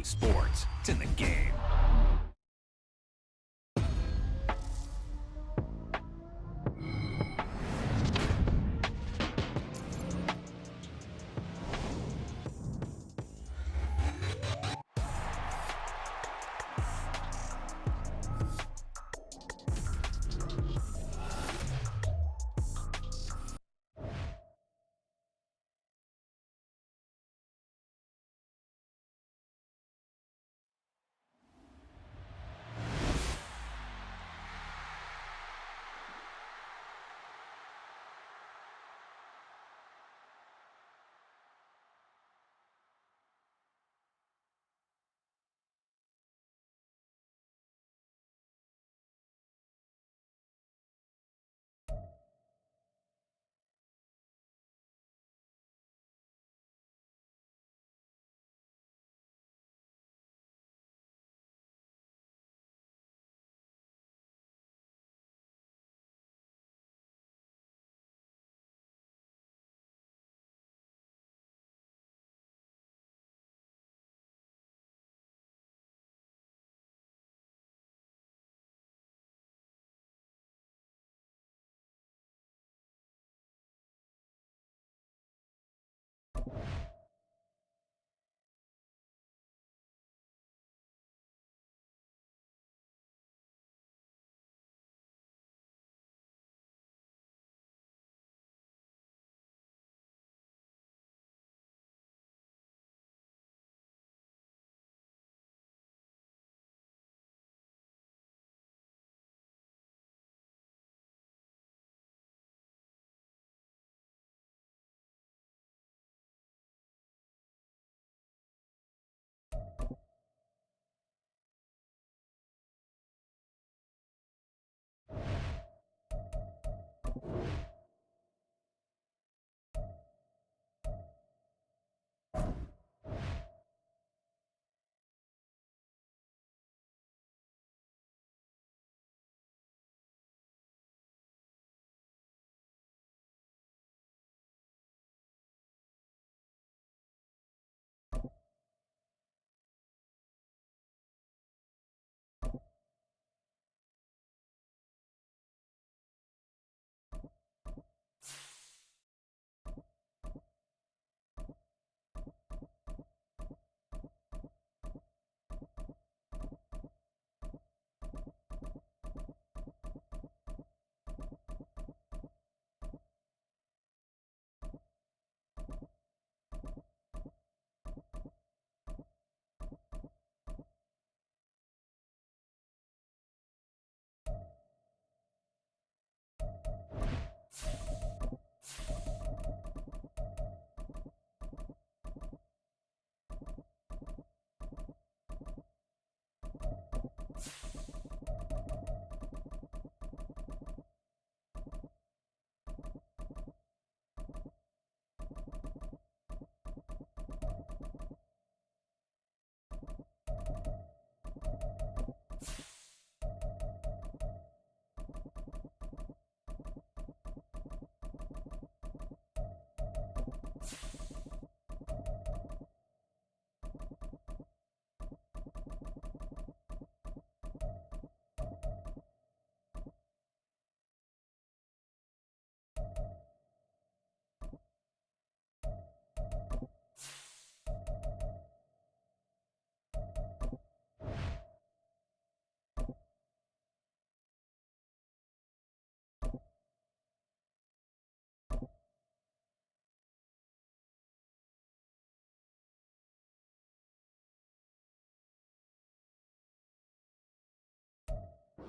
Sports. It's in the game.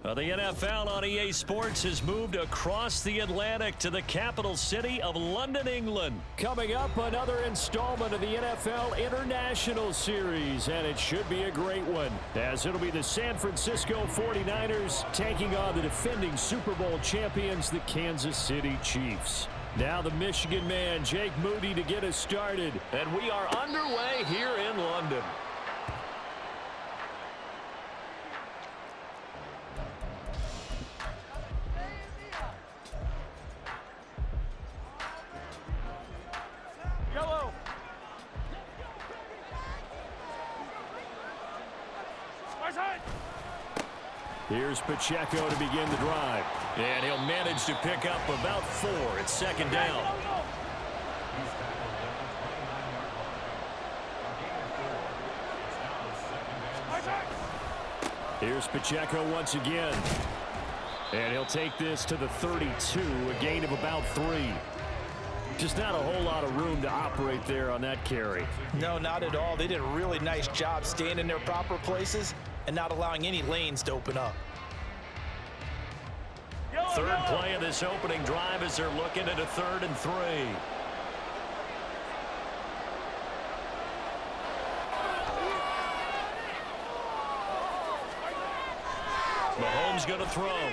The NFL on EA Sports has moved across the Atlantic to the capital city of London, England. Coming up, another installment of the NFL International Series, and it should be a great one, as it'll be the San Francisco 49ers taking on the defending Super Bowl champions, the Kansas City Chiefs. Now the Michigan man, Jake Moody, to get us started, and we are underway here in London. Here's Pacheco to begin the drive. And he'll manage to pick up about 4. It's second down. Here's Pacheco once again. And he'll take this to the 32, a gain of about 3. Just not a whole lot of room to operate there on that carry. No, not at all. They did a really nice job staying in their proper places and not allowing any lanes to open up. Third play of this opening drive as they're looking at a 3rd and 3. Mahomes going to throw.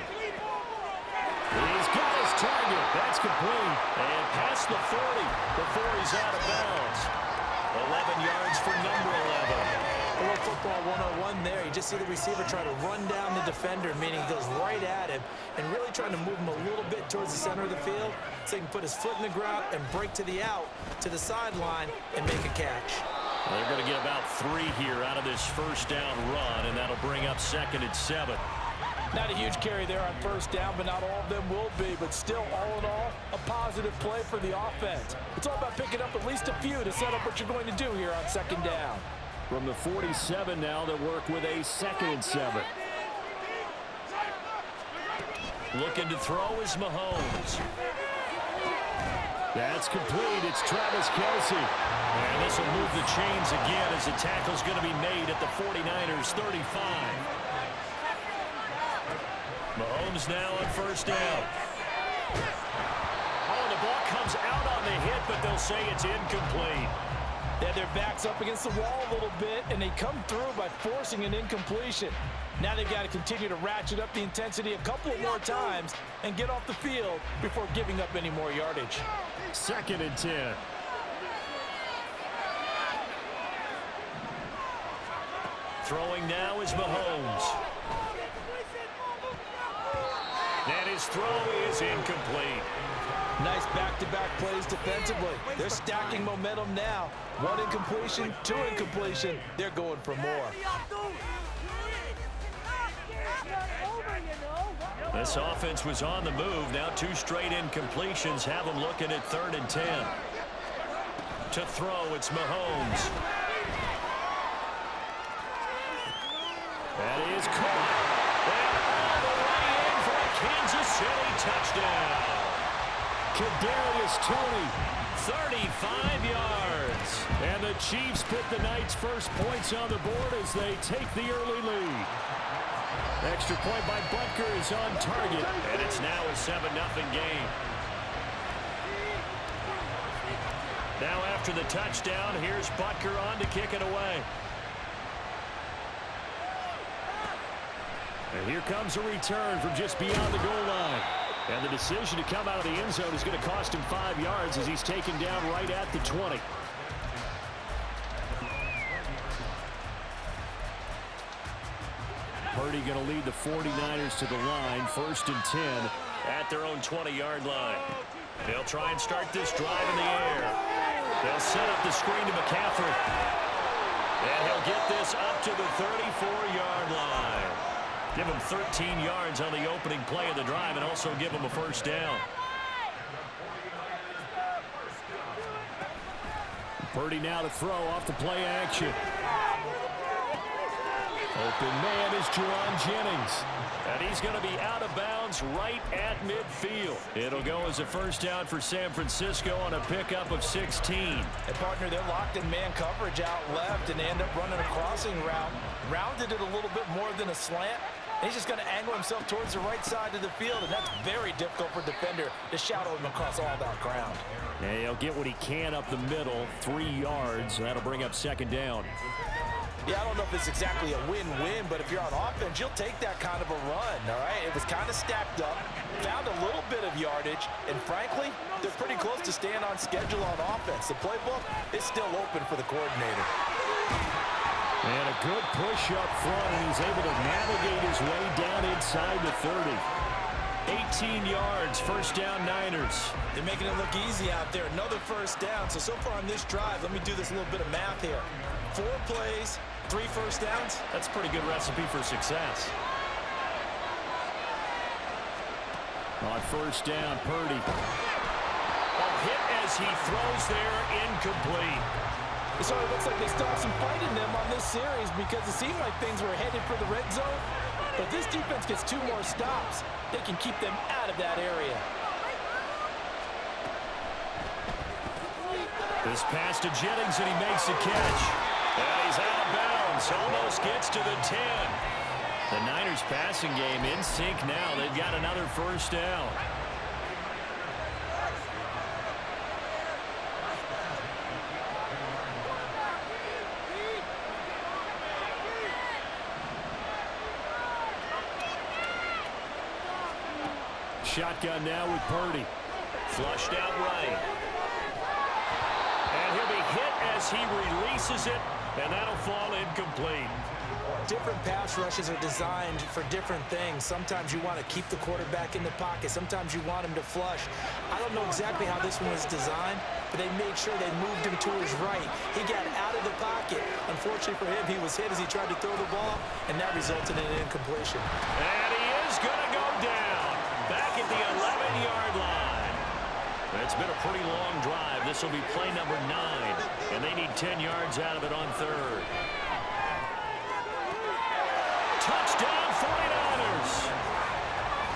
He's got his target. That's complete. And past the 40 before he's out of bounds. 11 yards for number 11. A little football 101 there. You just see the receiver try to run down the defender, meaning he goes right at him and really trying to move him a little bit towards the center of the field so he can put his foot in the ground and break to the out, to the sideline, and make a catch. They're going to get about 3 here out of this first down run, and that'll bring up 2nd and 7. Not a huge carry there on first down, but not all of them will be. But still, all in all, a positive play for the offense. It's all about picking up at least a few to set up what you're going to do here on 2nd down. From the 47 now, they work with a 2nd and 7. Looking to throw is Mahomes. That's complete. It's Travis Kelce. And this will move the chains again as the tackle's going to be made at the 49ers 35. Mahomes now on first down. Oh, the ball comes out on the hit, but they'll say it's incomplete. Yeah, their back's up against the wall a little bit, and they come through by forcing an incompletion. Now they've got to continue to ratchet up the intensity a couple of more times and get off the field before giving up any more yardage. 2nd and 10. Throwing now is Mahomes. And his throw is incomplete. Nice back-to-back plays defensively. They're stacking momentum now. 1 incompletion, 2 incompletion. They're going for more. This offense was on the move. Now 2 straight incompletions have them looking at 3rd and 10. To throw, it's Mahomes. That is caught. And all the way in for a Kansas City touchdown. Kadarius Toney, 35 yards. And the Chiefs put the Knights' first points on the board as they take the early lead. Extra point by Butker is on target, and it's now a 7-0 game. Now after the touchdown, here's Butker on to kick it away. And here comes a return from just beyond the goal line. And the decision to come out of the end zone is going to cost him 5 yards as he's taken down right at the 20. Purdy going to lead the 49ers to the line, 1st and 10 at their own 20-yard line. They'll try and start this drive in the air. They'll set up the screen to McCaffrey. And he'll get this up to the 34-yard line. Give him 13 yards on the opening play of the drive and also give him a first down. Purdy now to throw off the play action. Open man is Jerron Jennings. And he's going to be out of bounds right at midfield. It'll go as a first down for San Francisco on a pickup of 16. And partner, they're locked in man coverage out left, and they end up running a crossing route. Rounded it a little bit more than a slant. And he's just going to angle himself towards the right side of the field, and that's very difficult for a defender to shadow him across all that ground. And he'll get what he can up the middle, 3 yards, and that'll bring up second down. Yeah, I don't know if it's exactly a win-win, but if you're on offense, you'll take that kind of a run, all right? It was kind of stacked up, found a little bit of yardage, and frankly, they're pretty close to staying on schedule on offense. The playbook is still open for the coordinator. And a good push up front, and he's able to navigate his way down inside the 30. 18 yards, first down Niners. They're making it look easy out there. Another first down. So far on this drive, let me do this little bit of math here. 4 plays, 3 first downs. That's a pretty good recipe for success. On first down, Purdy. A hit as he throws there, incomplete. So it looks like they stopped some fight in them on this series because it seemed like things were headed for the red zone. But this defense gets 2 more stops. They can keep them out of that area. This pass to Jennings, and he makes a catch. And he's out of bounds. Almost gets to the 10. The Niners passing game in sync now. They've got another first down. Shotgun now with Purdy. Flushed out right. And he'll be hit as he releases it, and that'll fall incomplete. Different pass rushes are designed for different things. Sometimes you want to keep the quarterback in the pocket. Sometimes you want him to flush. I don't know exactly how this one was designed, but they made sure they moved him to his right. He got out of the pocket. Unfortunately for him, he was hit as he tried to throw the ball, and that resulted in an incompletion. And he is going to go down back at the 11-yard line. It's been a pretty long drive. This will be play number 9, and they need 10 yards out of it on third. Touchdown 49ers.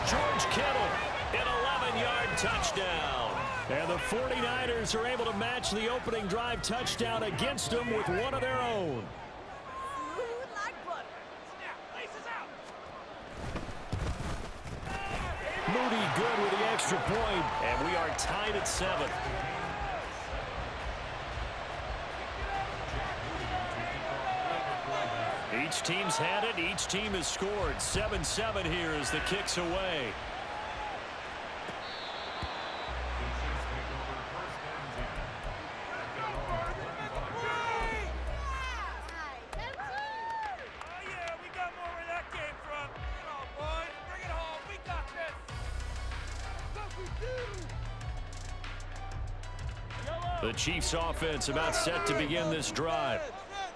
George Kittle, an 11-yard touchdown. And the 49ers are able to match the opening drive touchdown against them with one of their own. Moody good with the extra point, and we are tied at 7. Each team's had it. Each team has scored. 7-7 here as the kick's away. The Chiefs offense about set to begin this drive.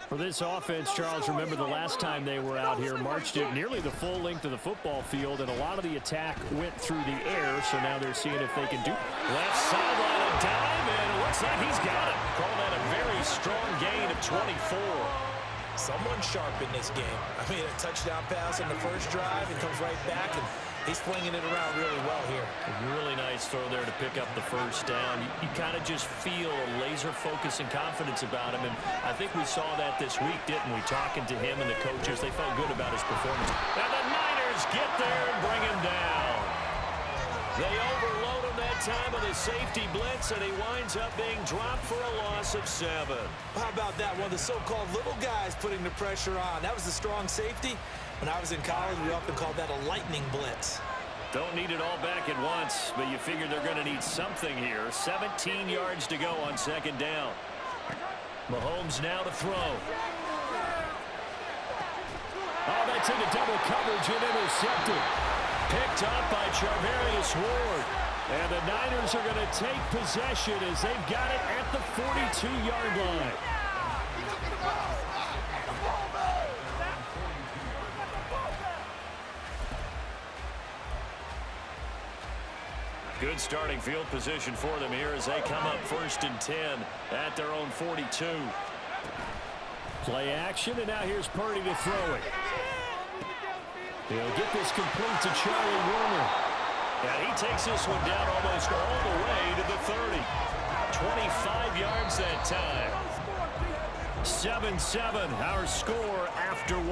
For this offense, Charles, remember the last time they were out here, marched it nearly the full length of the football field, and a lot of the attack went through the air, so now they're seeing if they can do left sideline a dive, and it looks like he's got it. Call that a very strong gain of 24. Someone sharp in this game. I mean, a touchdown pass on the first drive, and comes right back, and he's flinging it around really well here. A really nice throw there to pick up the first down. You kind of just feel a laser focus and confidence about him, and I think we saw that this week, didn't we? Talking to him and the coaches, they felt good about his performance. And the Niners get there and bring him down. They overload him that time with a safety blitz, and he winds up being dropped for a loss of 7. How about that? One of the so-called little guys putting the pressure on. That was the strong safety. When I was in college, we often called that a lightning blitz. Don't need it all back at once, but you figure they're going to need something here. 17 yards to go on second down. Mahomes now to throw. Oh, that's into double coverage and intercepted. Picked up by Charvarius Ward. And the Niners are going to take possession as they've got it at the 42-yard line. Good starting field position for them here as they come up 1st and 10 at their own 42. Play action, and now here's Purdy to throw it. He'll get this complete to Charlie Warner. And he takes this one down almost all the way to the 30. 25 yards that time. 7-7, our score after 1.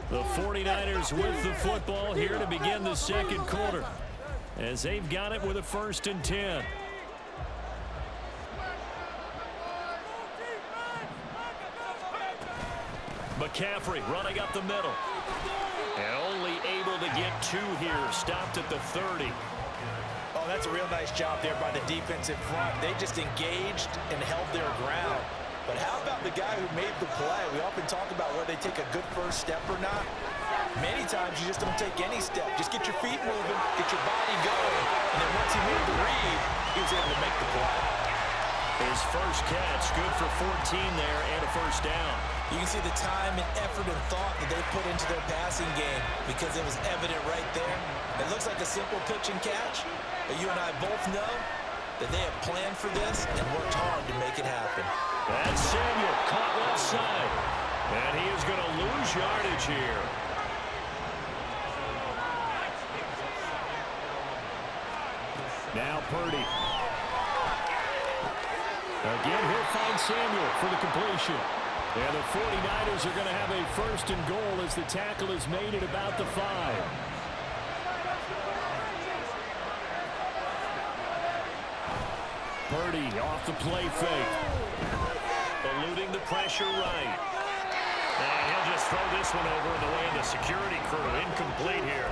The 49ers with the football here to begin the second quarter as they've got it with a 1st and 10. McCaffrey running up the middle. And only able to get 2 here. Stopped at the 30. Oh, that's a real nice job there by the defensive front. They just engaged and held their ground. But how about the guy who made the play? We often talk about whether they take a good first step or not. Many times you just don't take any step. Just get your feet moving, get your body going. And then once he made the read, he was able to make the play. His first catch, good for 14 there and a first down. You can see the time and effort and thought that they put into their passing game because it was evident right there. It looks like a simple pitch and catch, but you and I both know that they have planned for this and worked hard to make it happen. That's Samuel, caught left side. And he is going to lose yardage here. Now Purdy. Again, he'll find Samuel for the completion. And the 49ers are going to have a first and goal as the tackle is made at about the 5. Purdy off the play fake. Eluding the pressure right. And he'll just throw this one over in the way of the security crew. Incomplete here.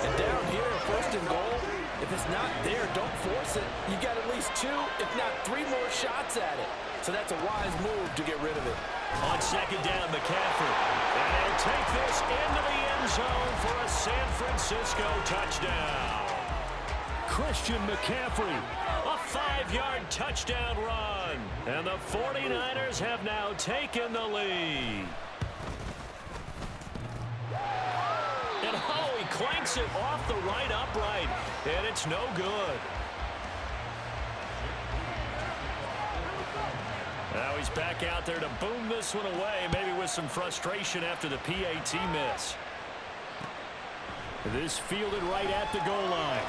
And down here, first and goal, if it's not there, don't force it. You got at least 2, if not 3 more shots at it. So that's a wise move to get rid of it. On second down, McCaffrey. And he'll take this into the end zone for a San Francisco touchdown. Christian McCaffrey, a 5-yard touchdown run. And the 49ers have now taken the lead. And oh, he clanks it off the right upright. And it's no good. Now he's back out there to boom this one away, maybe with some frustration after the PAT miss. This fielded right at the goal line.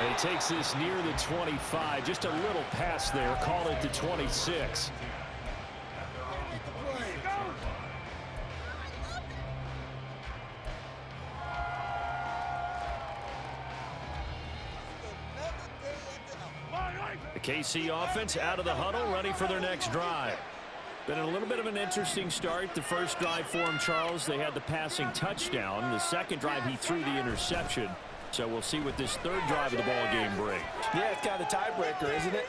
And he takes this near the 25. Just a little pass there. Call it the 26. The KC offense out of the huddle, ready for their next drive. Been a little bit of an interesting start. The first drive for him, Charles, they had the passing touchdown. The second drive, he threw the interception. So we'll see what this third drive of the ball game brings. Yeah, it's kind of a tiebreaker, isn't it?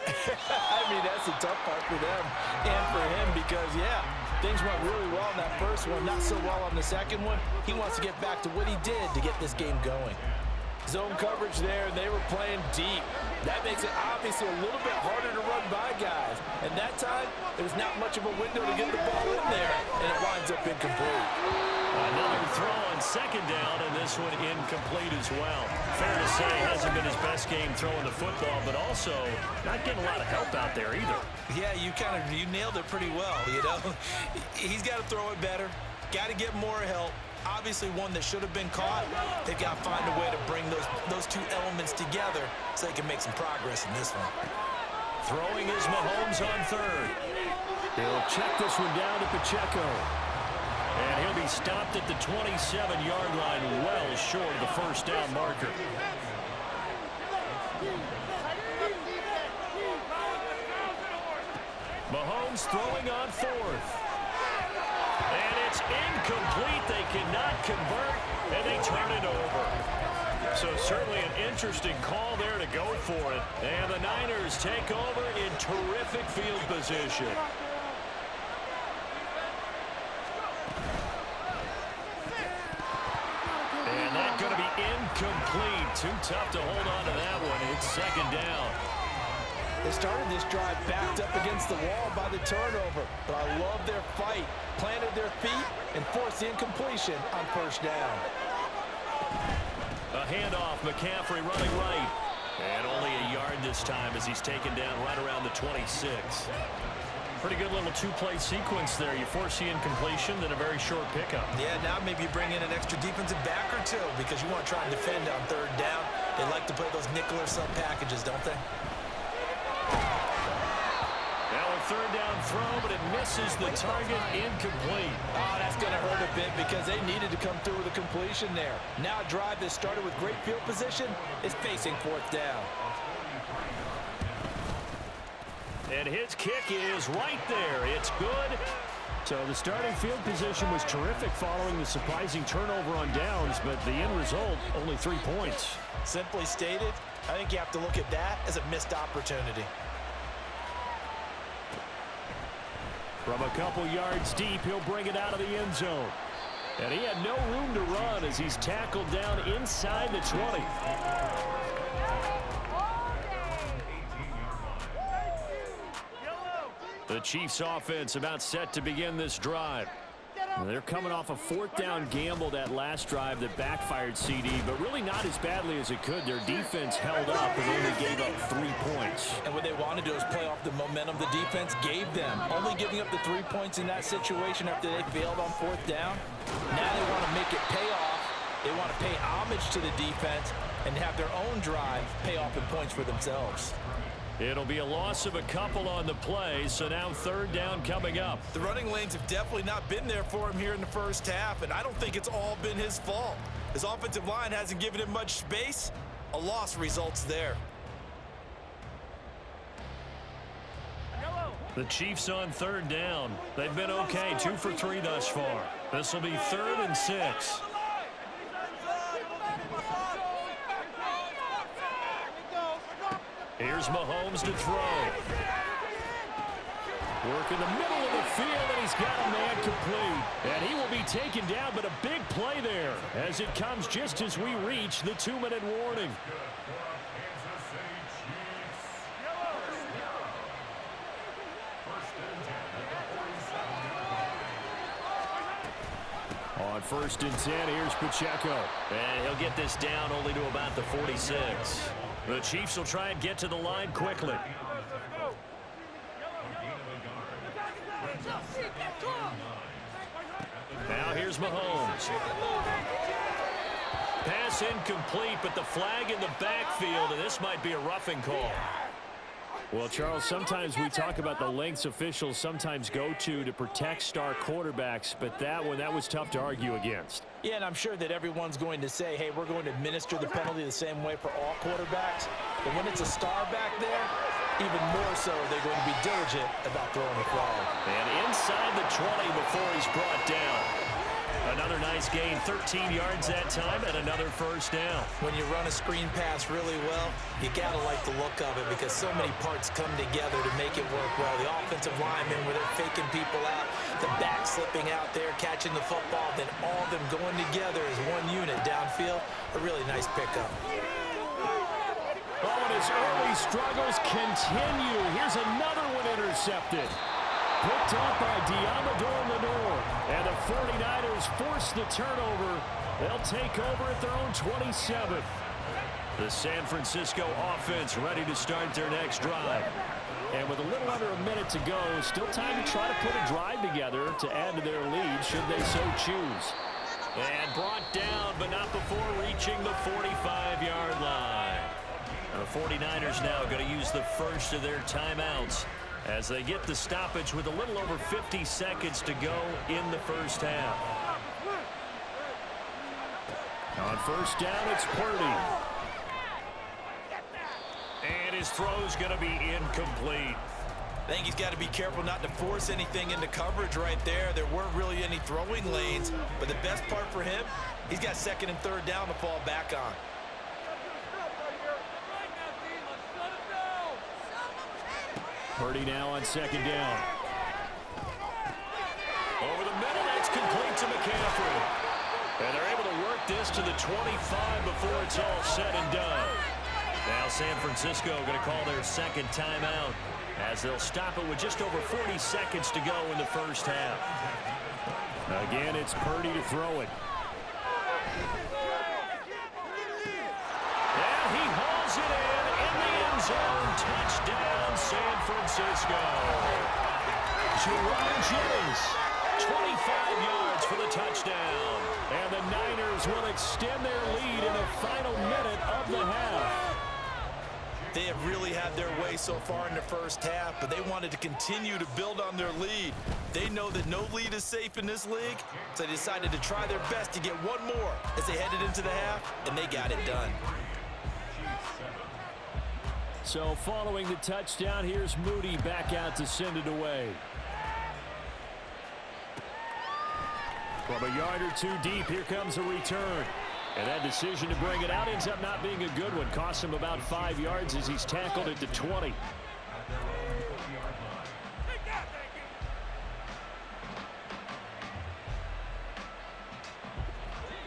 I mean, that's a tough part for them and for him because, yeah, things went really well in that first one, not so well on the second one. He wants to get back to what he did to get this game going. Zone coverage there, and they were playing deep. That makes it obviously a little bit harder to run by guys. And that time, there was not much of a window to get the ball in there, and it winds up incomplete. Another throw on second down, and this one incomplete as well. Fair to say, hasn't been his best game throwing the football, but also not getting a lot of help out there either. Yeah, you nailed it pretty well, you know. He's got to throw it better, got to get more help. Obviously one that should have been caught. They've got to find a way to bring those 2 elements together so they can make some progress in this one. Throwing is Mahomes on third. He'll check this one down to Pacheco. And he'll be stopped at the 27-yard line, well short of the first down marker. Mahomes throwing on fourth. And it's incomplete. They cannot convert, and they turn it over. So certainly an interesting call there to go for it. And the Niners take over in terrific field position. And that's going to be incomplete. Too tough to hold on to that one. It's second down. They started this drive backed up against the wall by the turnover, but I love their fight. Planted their feet and forced the incompletion on first down. A handoff, McCaffrey running right. And only a yard this time as he's taken down right around the 26. Pretty good little 2-play sequence there. You force the incompletion, then a very short pickup. Yeah, now maybe you bring in an extra defensive back or 2 because you want to try and defend on third down. They like to play those nickel or sub packages, don't they? Now a third down throw, but it misses the target, incomplete. Oh, that's going to hurt a bit because they needed to come through with a completion there. Now a drive that started with great field position is facing fourth down. And his kick is right there. It's good. So the starting field position was terrific following the surprising turnover on downs, but the end result, only 3 points. Simply stated, I think you have to look at that as a missed opportunity. From a couple yards deep, he'll bring it out of the end zone. And he had no room to run as he's tackled down inside the 20. The Chiefs offense about set to begin this drive. They're coming off a 4th down gamble that last drive that backfired CD, but really not as badly as it could. Their defense held up and only gave up 3 points. And what they want to do is play off the momentum the defense gave them. Only giving up the 3 points in that situation after they failed on 4th down. Now they want to make it pay off. They want to pay homage to the defense and have their own drive pay off in points for themselves. It'll be a loss of a couple on the play, so now 3rd down coming up. The running lanes have definitely not been there for him here in the first half, and I don't think it's all been his fault. His offensive line hasn't given him much space. A loss results there. The Chiefs on 3rd down. They've been okay, 2 for 3 thus far. This will be 3rd and 6. Here's Mahomes to throw. Work in the middle of the field, and he's got a man complete. And he will be taken down, but a big play there as it comes just as we reach the 2-minute warning. On 1st and 10, here's Pacheco. And he'll get this down only to about the 46. The Chiefs will try and get to the line quickly. Now here's Mahomes. Pass incomplete, but the flag in the backfield, and this might be a roughing call. Well, Charles, sometimes we talk about the lengths officials sometimes go to protect star quarterbacks, but that was tough to argue against. Yeah, and I'm sure that everyone's going to say, hey, we're going to administer the penalty the same way for all quarterbacks. But when it's a star back there, even more so, they're going to be diligent about throwing the flag. And inside the 20 before he's brought down. Another nice gain, 13 yards that time, and another 1st down. When you run a screen pass really well, you got to like the look of it because so many parts come together to make it work well. The offensive linemen, where they're faking people out, the back slipping out there, catching the football, then all of them going together as one unit downfield. A really nice pickup. Oh, and his early struggles continue. Here's another one intercepted. Picked up by Diamador Lenore. And the 49ers force the turnover. They'll take over at their own 27. The San Francisco offense ready to start their next drive. And with a little under a minute to go, still time to try to put a drive together to add to their lead should they so choose. And brought down, but not before reaching the 45-yard line. The 49ers now going to use the first of their timeouts as they get the stoppage with a little over 50 seconds to go in the first half. On 1st down, it's Purdy. And his throw's going to be incomplete. I think he's got to be careful not to force anything into coverage right there. There weren't really any throwing lanes, but the best part for him, he's got 2nd and 3rd down to fall back on. Purdy now on 2nd down. Over the middle, that's complete to McCaffrey. And they're able to work this to the 25 before it's all said and done. Now San Francisco going to call their 2nd timeout as they'll stop it with just over 40 seconds to go in the first half. Again, it's Purdy to throw it. And he hauls it in the end zone. Touchdown, San Francisco. Jerome Jennings, 25 yards for the touchdown. And the Niners will extend their lead in the final minute of the half. They have really had their way so far in the first half, but they wanted to continue to build on their lead. They know that no lead is safe in this league, so they decided to try their best to get one more as they headed into the half, and they got it done. So following the touchdown, here's Moody back out to send it away. From a yard or two deep, here comes a return. And that decision to bring it out ends up not being a good one. Costs him about 5 yards as he's tackled at the 20.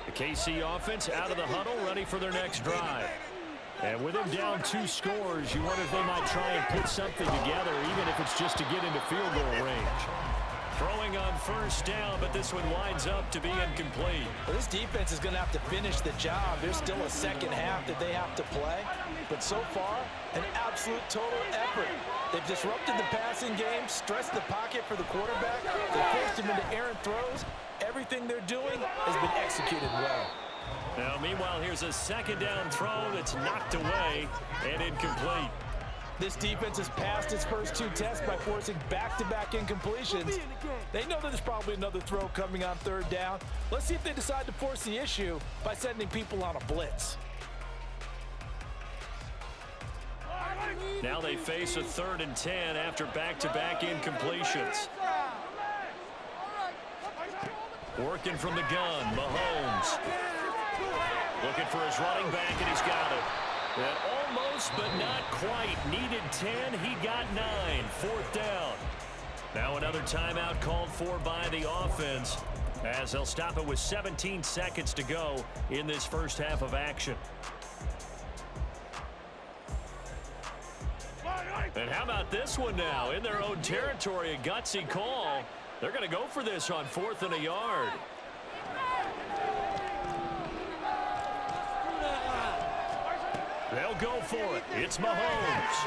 The KC offense out of the huddle, ready for their next drive. And with him down 2 scores, you wonder if they might try and put something together, even if it's just to get into field goal range. Throwing on first down, but this one winds up to be incomplete. Well, this defense is going to have to finish the job. There's still a second half that they have to play. But so far, an absolute total effort. They've disrupted the passing game, stressed the pocket for the quarterback. They forced him into errant throws. Everything they're doing has been executed well. Now, meanwhile, here's a second down throw that's knocked away and incomplete. This defense has passed its first 2 tests by forcing back-to-back incompletions. They know that there's probably another throw coming on third down. Let's see if they decide to force the issue by sending people on a blitz. Now they face a 3rd and 10 after back-to-back incompletions. Working from the gun, Mahomes. Looking for his running back, and he's got it. And almost, but not quite. Needed 10, he got 9. 4th down. Now another timeout called for by the offense, as they'll stop it with 17 seconds to go in this first half of action. And how about this one now? In their own territory, a gutsy call. They're going to go for this on 4th and a yard. They'll go for it. It's Mahomes.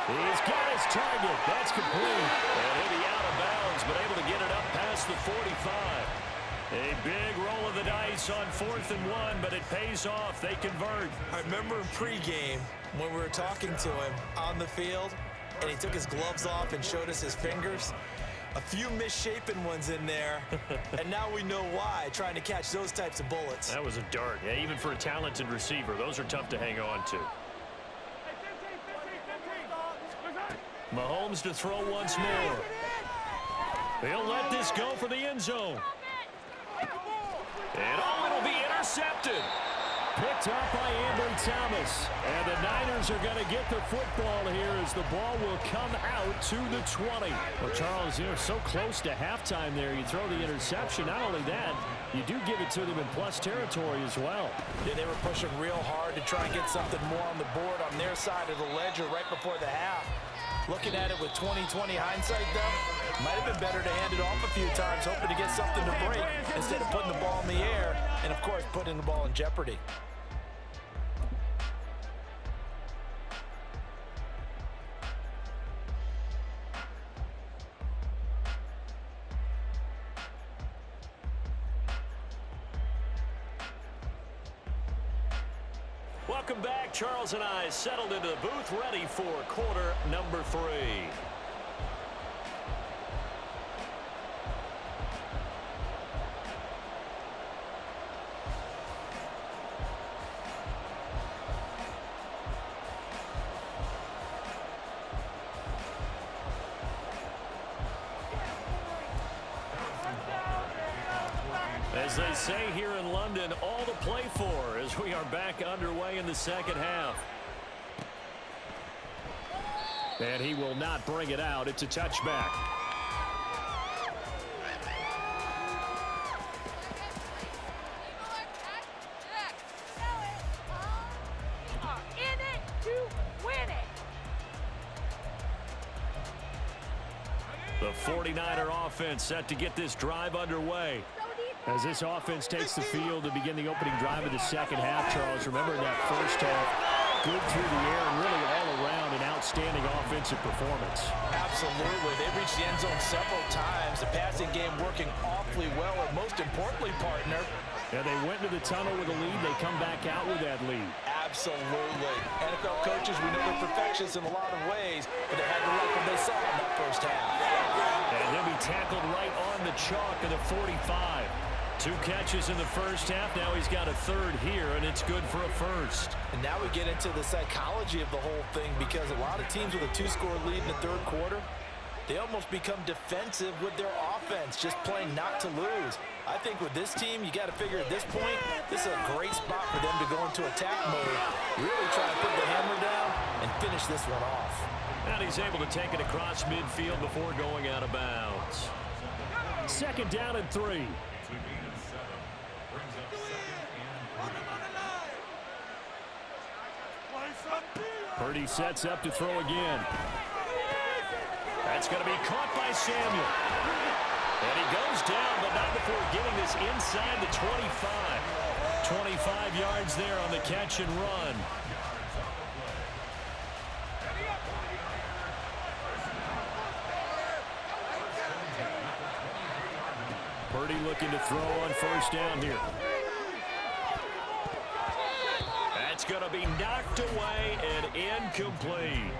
He's got his target. That's complete. And he'll be out of bounds, but able to get it up past the 45. A big roll of the dice on 4th and 1, but it pays off. They convert. I remember in pregame when we were talking to him on the field, and he took his gloves off and showed us his fingers. A few misshapen ones in there, and now we know why, trying to catch those types of bullets. That was a dart. Yeah, even for a talented receiver, those are tough to hang on to. Mahomes to throw once more. He'll let this go for the end zone. And it'll be intercepted. Picked up by Ambry Thomas. And the Niners are going to get the football here as the ball will come out to the 20. Well, Charles, you're so close to halftime there. You throw the interception. Not only that, you do give it to them in plus territory as well. Yeah, they were pushing real hard to try and get something more on the board on their side of the ledger right before the half. Looking at it with 20/20 hindsight, though, might have been better to hand it off a few times, hoping to get something to break instead of putting the ball in the air and, of course, putting the ball in jeopardy. Welcome back. Charles and I settled into the booth, ready for quarter number 3. As they say here in London, all to play for as we are back underway in the second half. And he will not bring it out. It's a touchback. In it to win it. The 49er offense set to get this drive underway. As this offense takes the field to begin the opening drive of the second half, Charles, remember in that first half, good through the air and really all around an outstanding offensive performance. Absolutely. They reached the end zone several times. The passing game working awfully well, and most importantly, partner. Yeah, they went to the tunnel with a lead. They come back out with that lead. Absolutely. NFL coaches, we know they're perfectionists in a lot of ways, but they had to like what they saw in that first half. And he'll be tackled right on the chalk of the 45. 2 catches in the first half. Now he's got a third here, and it's good for a first. And now we get into the psychology of the whole thing, because a lot of teams with a 2-score lead in the third quarter, they almost become defensive with their offense, just playing not to lose. I think with this team, you got to figure at this point, this is a great spot for them to go into attack mode, really try to put the hammer down and finish this one off. And he's able to take it across midfield before going out of bounds. Second down and 3. Purdy sets up to throw again. That's going to be caught by Samuel. And he goes down, but not before getting this inside the 25. 25 yards there on the catch and run. Purdy looking to throw on first down here. That's going to be knocked away and incomplete.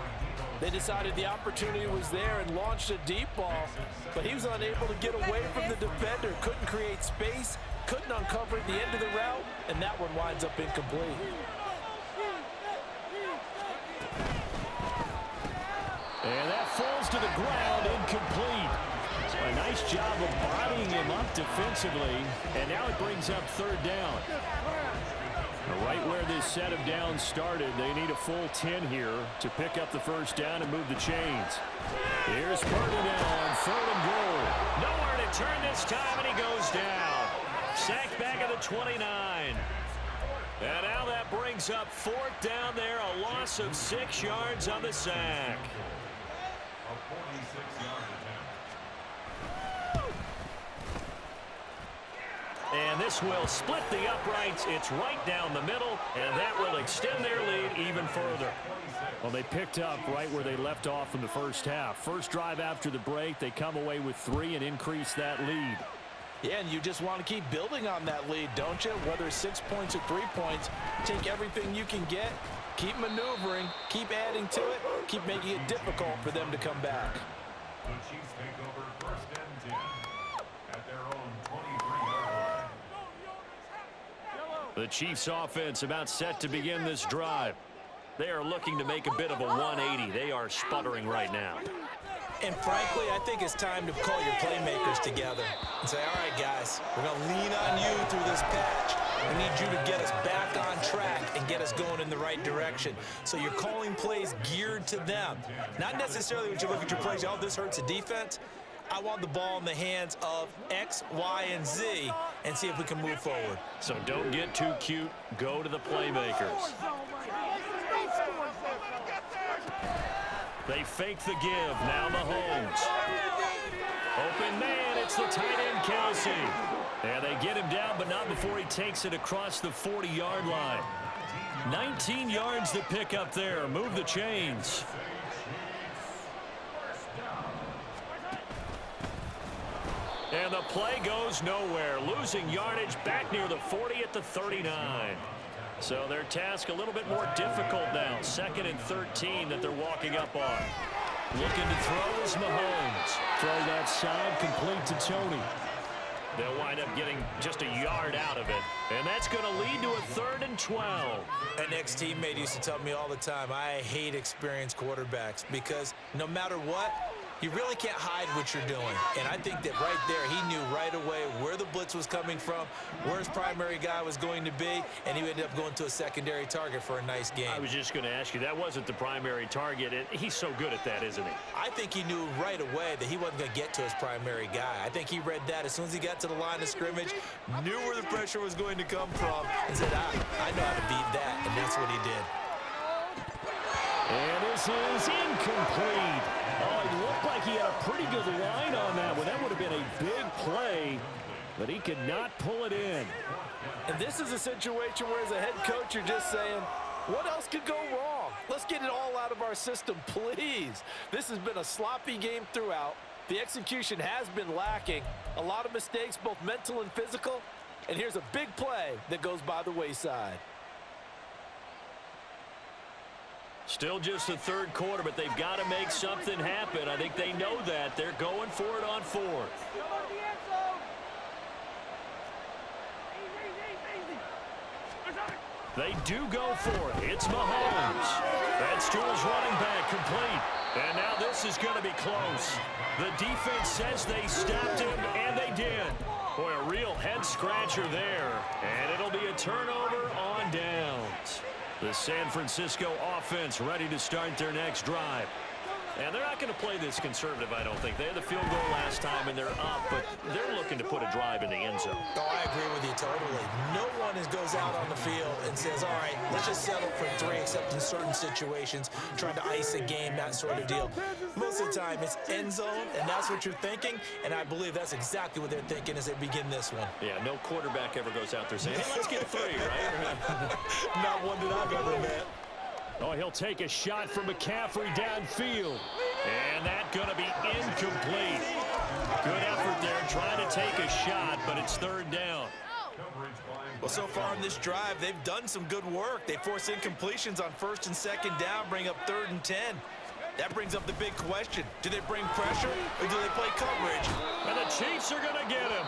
They decided the opportunity was there and launched a deep ball, but he was unable to get away from the defender. Couldn't create space, couldn't uncover the end of the route, and that one winds up incomplete. And that falls to the ground, incomplete. A nice job of bodying him up defensively, and now it brings up third down. Right where this set of downs started, they need a full 10 here to pick up the first down and move the chains. Here's Purdy now on third and goal. Nowhere to turn this time, and he goes down. Sacked back at the 29. And now that brings up fourth down there, a loss of 6 yards on the sack. And this will split the uprights. It's right down the middle, and that will extend their lead even further. Well, they picked up right where they left off in the first half. First drive after the break, they come away with 3 and increase that lead. Yeah, and you just want to keep building on that lead, don't you? Whether it's 6 points or 3 points, take everything you can get, keep maneuvering, keep adding to it, keep making it difficult for them to come back. The Chiefs take over first and 10 at their own 23-yard line. The Chiefs offense about set to begin this drive. They are looking to make a bit of a 180. They are sputtering right now. And frankly, I think it's time to call your playmakers together and say, all right, guys, we're going to lean on you through this patch. We need you to get us back on track and get us going in the right direction. So you're calling plays geared to them. Not necessarily when you look at your plays, oh, this hurts the defense. I want the ball in the hands of X, Y, and Z and see if we can move forward. So don't get too cute. Go to the playmakers. They fake the give. Now Mahomes. Open man. It's the tight end, Kelsey. And they get him down, but not before he takes it across the 40-yard line. 19 yards to pick up there. Move the chains. And the play goes nowhere. Losing yardage back near the 40 at the 39. So their task a little bit more difficult now. 2nd and 13 that they're walking up on. Looking to throw is Mahomes. Throw that side complete to Tony. They'll wind up getting just a yard out of it. And that's going to lead to a 3rd and 12. An ex-teammate used to tell me all the time, I hate experienced quarterbacks because no matter what, you really can't hide what you're doing. And I think that right there, he knew right away where the blitz was coming from, where his primary guy was going to be, and he ended up going to a secondary target for a nice game. I was just going to ask you, that wasn't the primary target. And he's so good at that, isn't he? I think he knew right away that he wasn't going to get to his primary guy. I think he read that as soon as he got to the line of scrimmage, knew where the pressure was going to come from, and said, I know how to beat that, and that's what he did. And this is incomplete. Oh, it looked like he had a pretty good line on that one. That would have been a big play, but he could not pull it in. And this is a situation where as a head coach, you're just saying, what else could go wrong? Let's get it all out of our system, please. This has been a sloppy game throughout. The execution has been lacking. A lot of mistakes, both mental and physical. And here's a big play that goes by the wayside. Still just the 3rd quarter, but they've got to make something happen. I think they know that. They're going for it on 4th. They do go for it. It's Mahomes. That's to his running back, complete. And now this is going to be close. The defense says they stopped him, and they did. Boy, a real head-scratcher there. And it'll be a turnover on downs. The San Francisco offense ready to start their next drive. And they're not going to play this conservative, I don't think. They had the field goal last time, and they're up, but they're looking to put a drive in the end zone. Oh, I agree with you totally. No one goes out on the field and says, all right, let's just settle for 3, except in certain situations, trying to ice a game, that sort of deal. Most of the time, it's end zone, and that's what you're thinking, and I believe that's exactly what they're thinking as they begin this one. Yeah, no quarterback ever goes out there saying, hey, let's get 3, right? Not one that I've ever met. Oh, he'll take a shot from McCaffrey downfield. And that's going to be incomplete. Good effort there trying to take a shot, but it's 3rd down. Well, so far in this drive, they've done some good work. They force incompletions on 1st and 2nd down, bring up 3rd and 10. That brings up the big question. Do they bring pressure or do they play coverage? And the Chiefs are going to get him.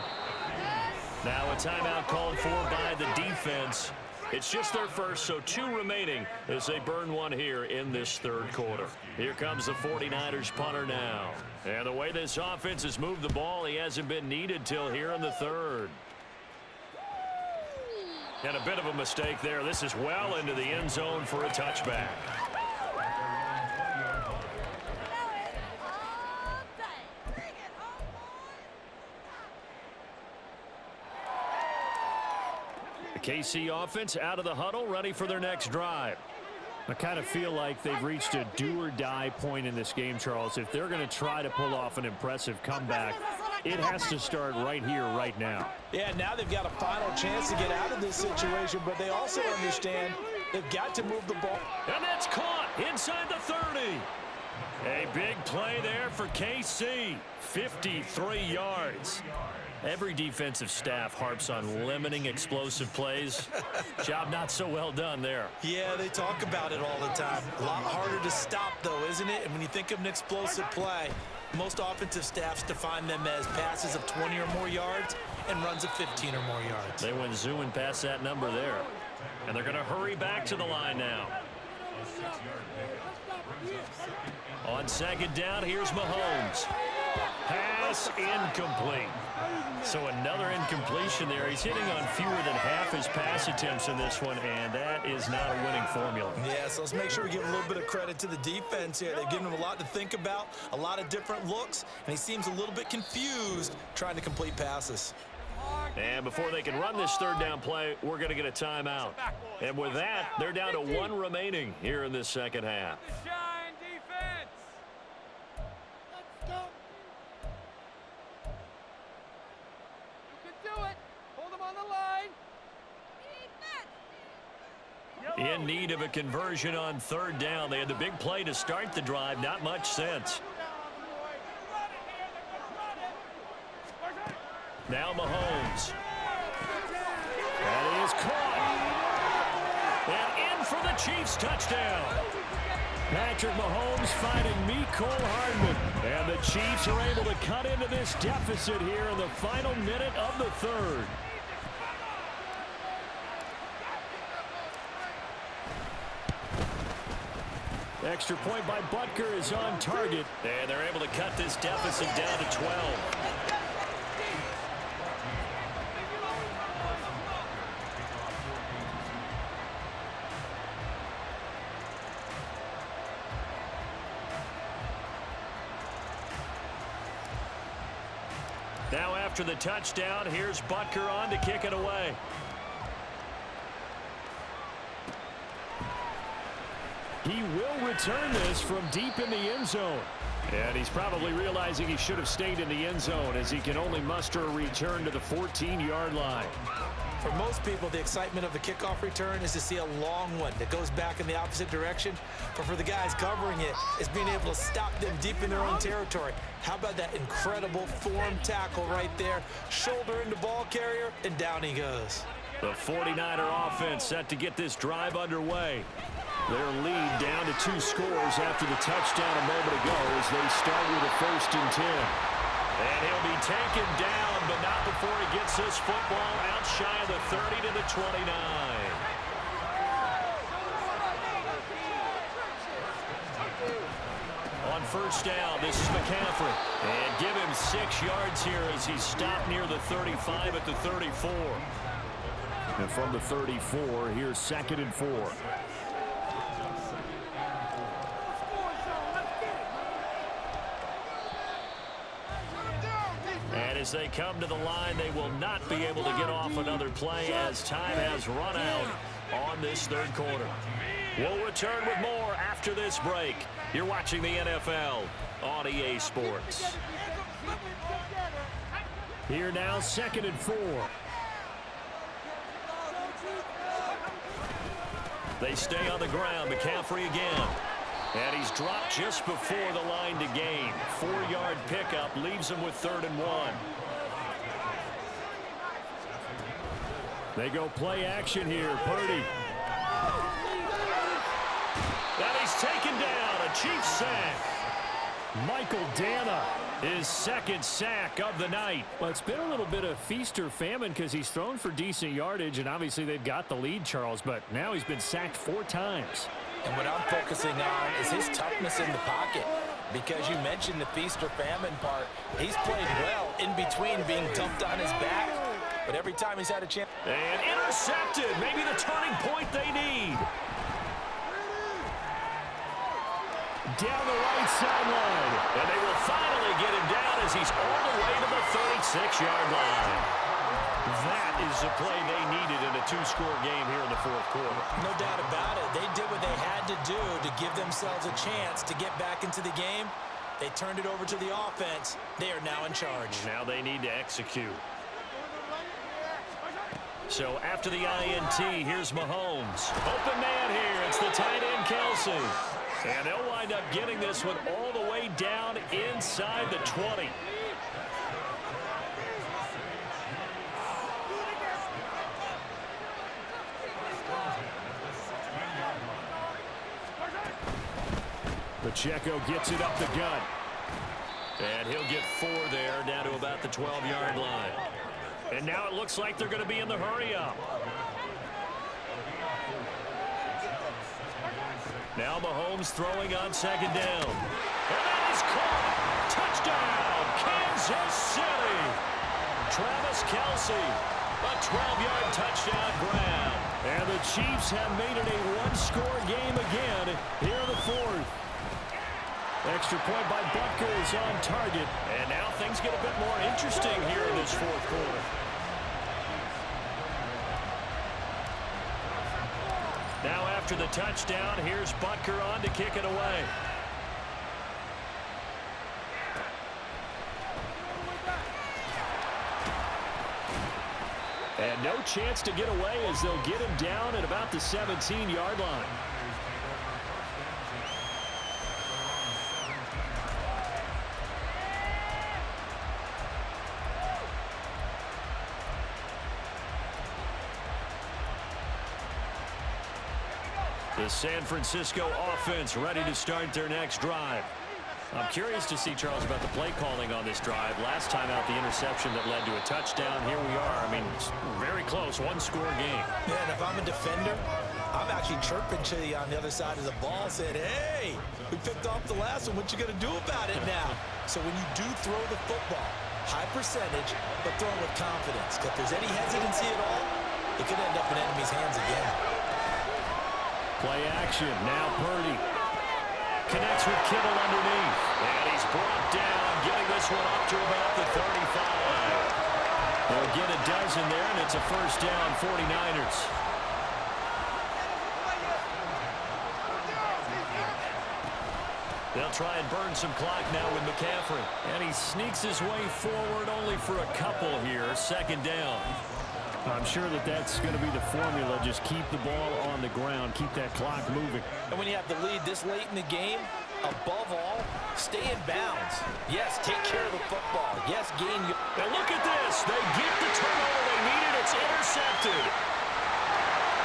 Now a timeout called for by the defense. It's just their first, so 2 remaining as they burn 1 here in this 3rd quarter. Here comes the 49ers punter now. And the way this offense has moved the ball, he hasn't been needed till here in the 3rd. And a bit of a mistake there. This is well into the end zone for a touchback. The KC offense out of the huddle, ready for their next drive. I kind of feel like they've reached a do-or-die point in this game, Charles. If they're going to try to pull off an impressive comeback, it has to start right here, right now. Yeah, now they've got a final chance to get out of this situation, but they also understand they've got to move the ball. And that's caught inside the 30. A big play there for KC. 53 yards. Every defensive staff harps on limiting explosive plays. Job not so well done there. Yeah, they talk about it all the time. A lot harder to stop, though, isn't it? And when you think of an explosive play, most offensive staffs define them as passes of 20 or more yards and runs of 15 or more yards. They went zooming past that number there. And they're going to hurry back to the line now. On 2nd down, here's Mahomes. Pass incomplete. So another incompletion there. He's hitting on fewer than half his pass attempts in this one, and that is not a winning formula. Yeah, so let's make sure we give a little bit of credit to the defense here. They've given him a lot to think about, a lot of different looks, and he seems a little bit confused trying to complete passes. And before they can run this 3rd down play, we're going to get a timeout. And with that, they're down to 1 remaining here in this 2nd half. Shine defense. Let's go. You can do it. Hold them on the line. In need of a conversion on 3rd down. They had the big play to start the drive. Not much sense. Now Mahomes. That is caught. And in for the Chiefs touchdown. Patrick Mahomes finding Mecole Hardman. And the Chiefs are able to cut into this deficit here in the final minute of the 3rd. Extra point by Butker is on target. And they're able to cut this deficit down to 12. Now after the touchdown, here's Butker on to kick it away. He will return this from deep in the end zone. And he's probably realizing he should have stayed in the end zone as he can only muster a return to the 14-yard line. For most people, the excitement of the kickoff return is to see a long one that goes back in the opposite direction. But for the guys covering it, it's being able to stop them deep in their own territory. How about that incredible form tackle right there? Shoulder into ball carrier, and down he goes. The 49er offense set to get this drive underway. Their lead down to 2 scores after the touchdown a moment ago as they start with a 1st and 10. And he'll be taken down, but not before he gets this football out shy of the 30 to the 29. On 1st down, this is McCaffrey. And give him 6 yards here as he's stopped near the 35 at the 34. And from the 34, here's 2nd and 4. And as they come to the line, they will not be able to get off another play as time has run out on this third quarter. We'll return with more after this break. You're watching the NFL on EA Sports. Here now, 2nd and 4. They stay on the ground. McCaffrey again. And he's dropped just before the line to gain. 4-yard pickup leaves him with 3rd and 1. They go play action here. Purdy. And he's taken down. A Chiefs sack. Michael Dana, his 2nd sack of the night. Well, it's been a little bit of feast or famine because he's thrown for decent yardage, and obviously they've got the lead, Charles, but now he's been sacked 4 times. And what I'm focusing on is his toughness in the pocket, because you mentioned the feast or famine part. He's played well in between being dumped on his back, but every time he's had a chance. And intercepted, maybe the turning point they need. Down the right sideline. And they will finally get him down as he's all the way to the 36-yard line. That is the play they needed in a 2-score game here in the 4th quarter. No doubt about it. They did what they had to do to give themselves a chance to get back into the game. They turned it over to the offense. They are now in charge. Now they need to execute. So after the INT, here's Mahomes. Open man here. It's the tight end, Kelsey. And they'll wind up getting this one all the way down inside the 20. Pacheco gets it up the gut. And he'll get 4 there, down to about the 12-yard line. And now it looks like they're going to be in the hurry-up. Now Mahomes throwing on 2nd down. And that is caught. Touchdown, Kansas City. Travis Kelce, a 12-yard touchdown grab. And the Chiefs have made it a 1-score game again here in the 4th. Extra point by Butker is on target. And now things get a bit more interesting here in this 4th quarter. Now after the touchdown, here's Butker on to kick it away. And no chance to get away as they'll get him down at about the 17-yard line. The San Francisco offense ready to start their next drive. I'm curious to see, Charles, about the play calling on this drive. Last time out, the interception that led to a touchdown. Here we are. I mean, it's very close, 1-score game. Yeah, and if I'm a defender, I'm actually chirping to you on the other side of the ball, saying, hey, we picked off the last one. What you going to do about it now? So when you do throw the football, high percentage, but throw it with confidence. Because if there's any hesitancy at all, it could end up in enemy's hands again. Play action. Now Purdy connects with Kittle underneath. And he's brought down, getting this one up to about the 35. They'll get a dozen there, and it's a 1st down, 49ers. They'll try and burn some clock now with McCaffrey. And he sneaks his way forward only for a couple here. 2nd down. I'm sure that that's going to be the formula. Just keep the ball on the ground. Keep that clock moving. And when you have the lead this late in the game, above all, stay in bounds. Yes, take care of the football. Yes, gain your... And look at this. They get the turnover they needed. It's intercepted.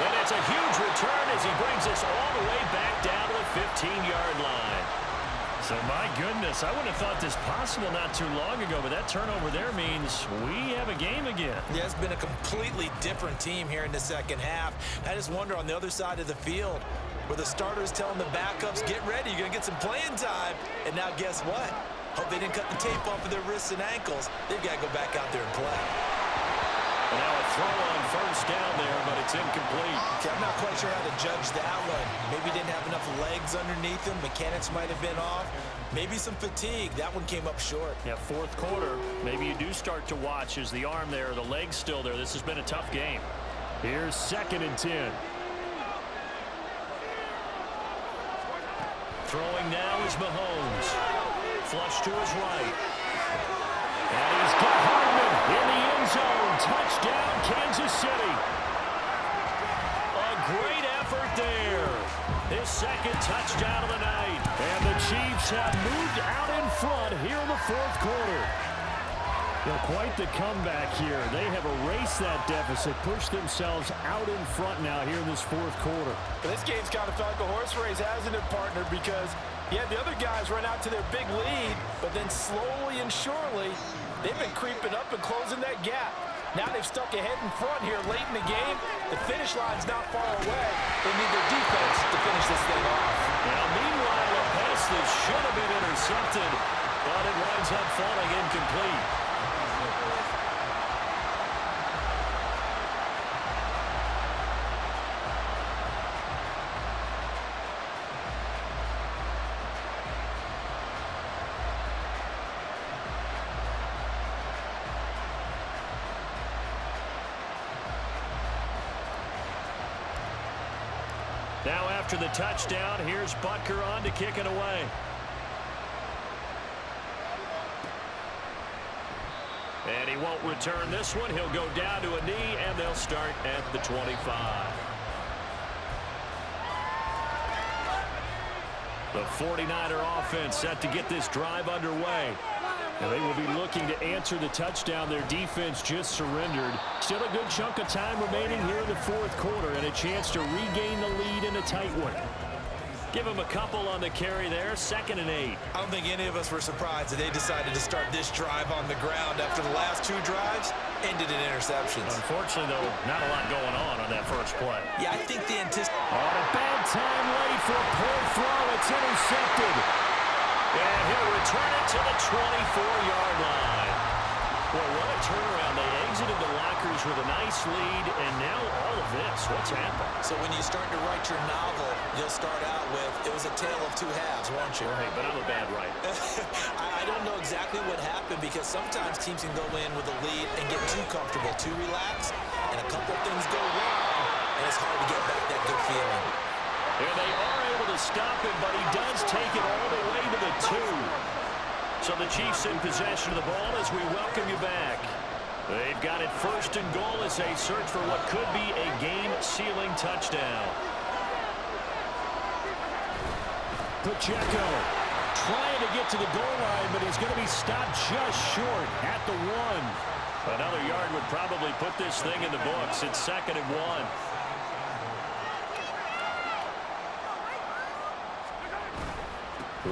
And it's a huge return as he brings us all the way back down to the 15-yard line. So, my goodness, I wouldn't have thought this possible not too long ago, but that turnover there means we have a game again. Yeah, it's been a completely different team here in the 2nd half. I just wonder on the other side of the field where the starters telling the backups, get ready, you're going to get some playing time. And now guess what? Hope they didn't cut the tape off of their wrists and ankles. They've got to go back out there and play. And now a throw on 1st down there, but it's incomplete. Okay, I'm not quite quite sure how to judge that one. Maybe didn't have enough legs underneath him. Mechanics might have been off. Maybe some fatigue. That one came up short. Yeah, fourth quarter. Maybe you do start to watch. Is the arm there, the leg's still there? This has been a tough game. Here's 2nd and 10. Throwing now is Mahomes. Flush to his right. And he's got Hardman in the end zone. Touchdown, Kansas City. A great effort there. His 2nd touchdown of the night. And the Chiefs have moved out in front here in the 4th quarter. Quite the comeback here. They have erased that deficit, pushed themselves out in front now here in this 4th quarter. But this game's kind of felt like a horse race, hasn't it, partner? Because, yeah, the other guys run out to their big lead, but then slowly and surely, they've been creeping up and closing that gap. Now they've stuck ahead in front here late in the game. The finish line's not far away. They need their defense to finish this thing off. Now, meanwhile, a pass that should have been intercepted, but it winds up falling incomplete. Now after the touchdown, here's Butker on to kick it away. And he won't return this one. He'll go down to a knee, and they'll start at the 25. The 49er offense set to get this drive underway. And they will be looking to answer the touchdown their defense just surrendered. Still a good chunk of time remaining here in the 4th quarter and a chance to regain the lead in a tight one. Give him a couple on the carry there, 2nd and 8. I don't think any of us were surprised that they decided to start this drive on the ground after the last 2 drives ended in interceptions. Unfortunately, though, not a lot going on that first play. Yeah, I think the anticipation. On a bad time late for a poor throw. It's intercepted. And he'll return it to the 24-yard line. Boy, what a turnaround. They exited the lockers with a nice lead, and now all of this. What's happened? So when you start to write your novel, you'll start out with, it was a tale of 2 halves, won't you? Right, but I'm a bad writer. I don't know exactly what happened because sometimes teams can go in with a lead and get too comfortable, too relaxed, and a couple things go wrong, and it's hard to get back that good feeling. And they are able to stop him, but he does take it all the way to the 2. So the Chiefs in possession of the ball as we welcome you back. They've got it 1st and goal as they search for what could be a game-sealing touchdown. Pacheco trying to get to the goal line, but he's going to be stopped just short at the 1. Another yard would probably put this thing in the books. It's 2nd and 1.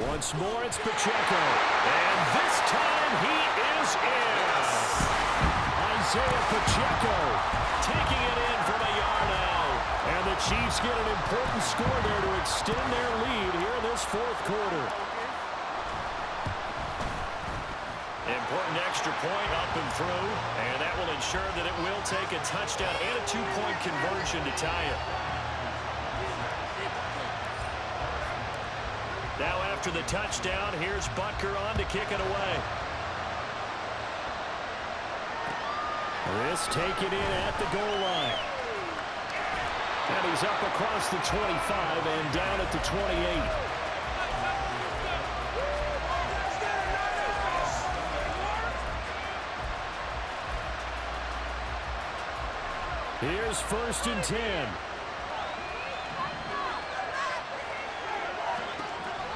Once more, it's Pacheco. And this time, he is in. Isaiah Pacheco taking it in from a yard out. And the Chiefs get an important score there to extend their lead here in this 4th quarter. Important extra point up and through. And that will ensure that it will take a touchdown and a 2-point conversion to tie it. Now after the touchdown, here's Butker on to kick it away. This taken in at the goal line. And he's up across the 25 and down at the 28. Here's 1st and 10.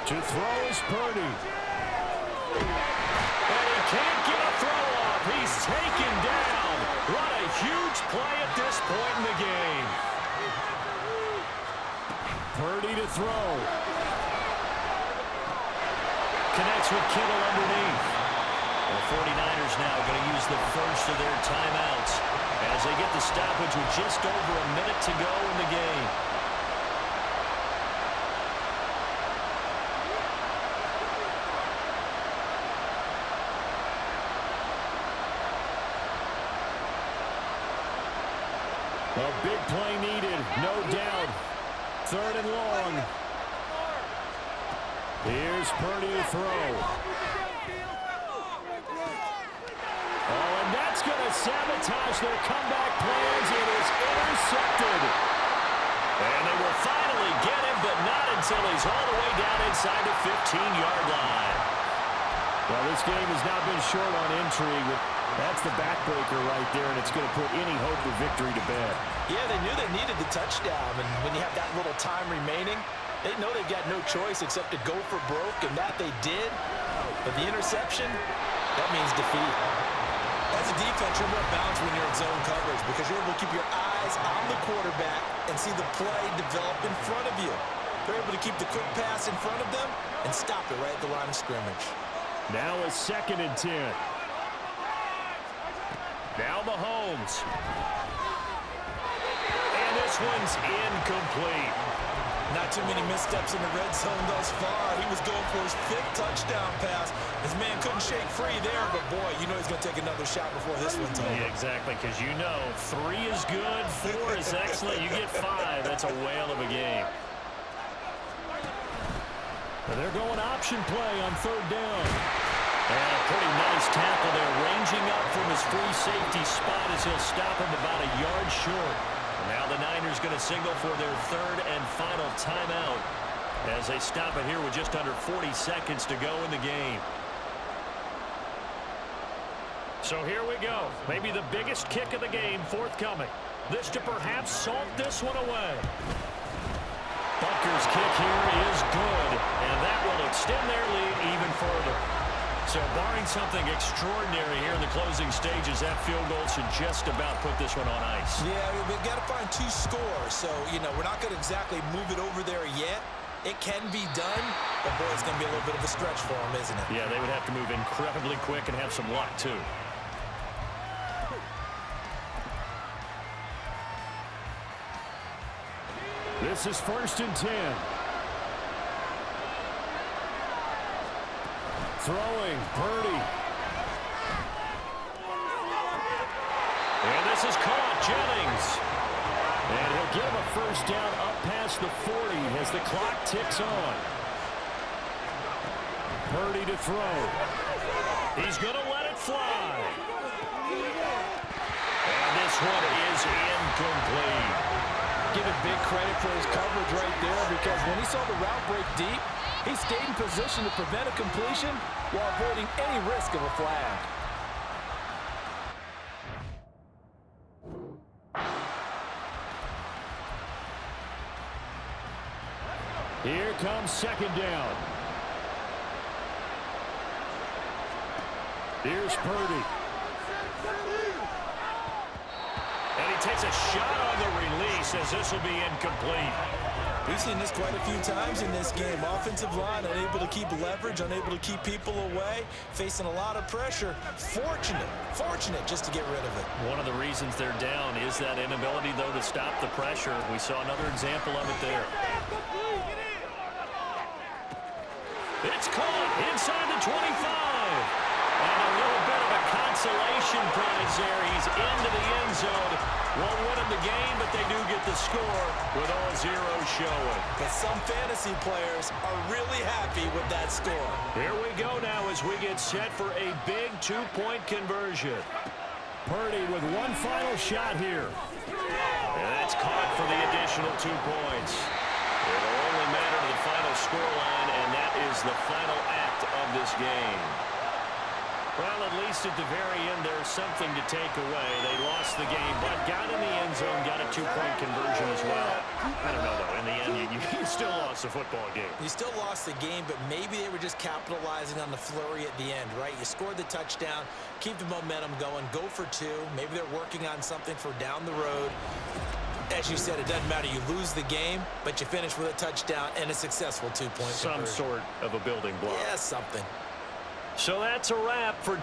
To throw is Purdy. And he can't get a throw off. He's taken down. What a huge play at this point in the game. Purdy to throw. Connects with Kittle underneath. The 49ers now going to use the first of their timeouts as they get the stoppage with just over a minute to go in the game. A big play needed, no doubt. 3rd and long. Here's Purdy to throw. Oh, and that's going to sabotage their comeback plans. It is intercepted. And they will finally get him, but not until he's all the way down inside the 15-yard line. Well, this game has now been short on intrigue. That's the backbreaker right there, and it's going to put any hope of victory to bed. Yeah, they knew they needed the touchdown, and when you have that little time remaining, they know they've got no choice except to go for broke, and that they did. But the interception, that means defeat. As a defense, you're more balanced when you're in zone coverage because you're able to keep your eyes on the quarterback and see the play develop in front of you. They're able to keep the quick pass in front of them and stop it right at the line of scrimmage. Now a 2nd and 10. Now Mahomes. And this one's incomplete. Not too many missteps in the red zone thus far. He was going for his 5th touchdown pass. His man couldn't shake free there, but boy, you know he's going to take another shot before this one's over. Yeah, exactly, because you know 3 is good, 4 is excellent. You get 5, that's a whale of a game. But they're going option play on 3rd down. And a pretty nice tackle there, ranging up from his free safety spot as he'll stop him about a yard short. Now the Niners going to signal for their 3rd and final timeout as they stop it here with just under 40 seconds to go in the game. So here we go. Maybe the biggest kick of the game forthcoming. This to perhaps salt this one away. Butker's kick here is good, and that will extend their lead even further. So barring something extraordinary here in the closing stages, that field goal should just about put this one on ice. Yeah, we've got to find 2 scores. So, you know, we're not going to exactly move it over there yet. It can be done, but boy, it's going to be a little bit of a stretch for them, isn't it? Yeah, they would have to move incredibly quick and have some luck, too. This is 1st and 10. Throwing, Purdy. And this is caught, Jennings. And he'll give him a 1st down up past the 40 as the clock ticks on. Purdy to throw. He's going to let it fly. And this one is incomplete. Give it big credit for his coverage right there because when he saw the route break deep, he stayed in position to prevent a completion while avoiding any risk of a flag. Here comes 2nd down. Here's Purdy. And he takes a shot on the release as this will be incomplete. We've seen this quite a few times in this game. Offensive line unable to keep leverage, unable to keep people away, facing a lot of pressure. Fortunate just to get rid of it. One of the reasons they're down is that inability, though, to stop the pressure. We saw another example of it there. It's caught inside the 25. And a little bit of a consolation prize there. He's into the end zone. Won't win him the game, but they do get the score with all zeros showing. But some fantasy players are really happy with that score. Here we go now as we get set for a big 2-point conversion. Purdy with one final shot here. And that's caught for the additional 2 points. It'll only matter to the final scoreline, and that is the final act of this game. Well, at least at the very end, there's something to take away. They lost the game, but got in the end zone, got a 2-point conversion as well. I don't know, though. In the end, you still lost the football game. You still lost the game, but maybe they were just capitalizing on the flurry at the end, right? You scored the touchdown, keep the momentum going, go for 2. Maybe they're working on something for down the road. As you said, it doesn't matter. You lose the game, but you finish with a touchdown and a successful 2-point conversion. Some sort of a building block. Yeah, something. So that's a wrap for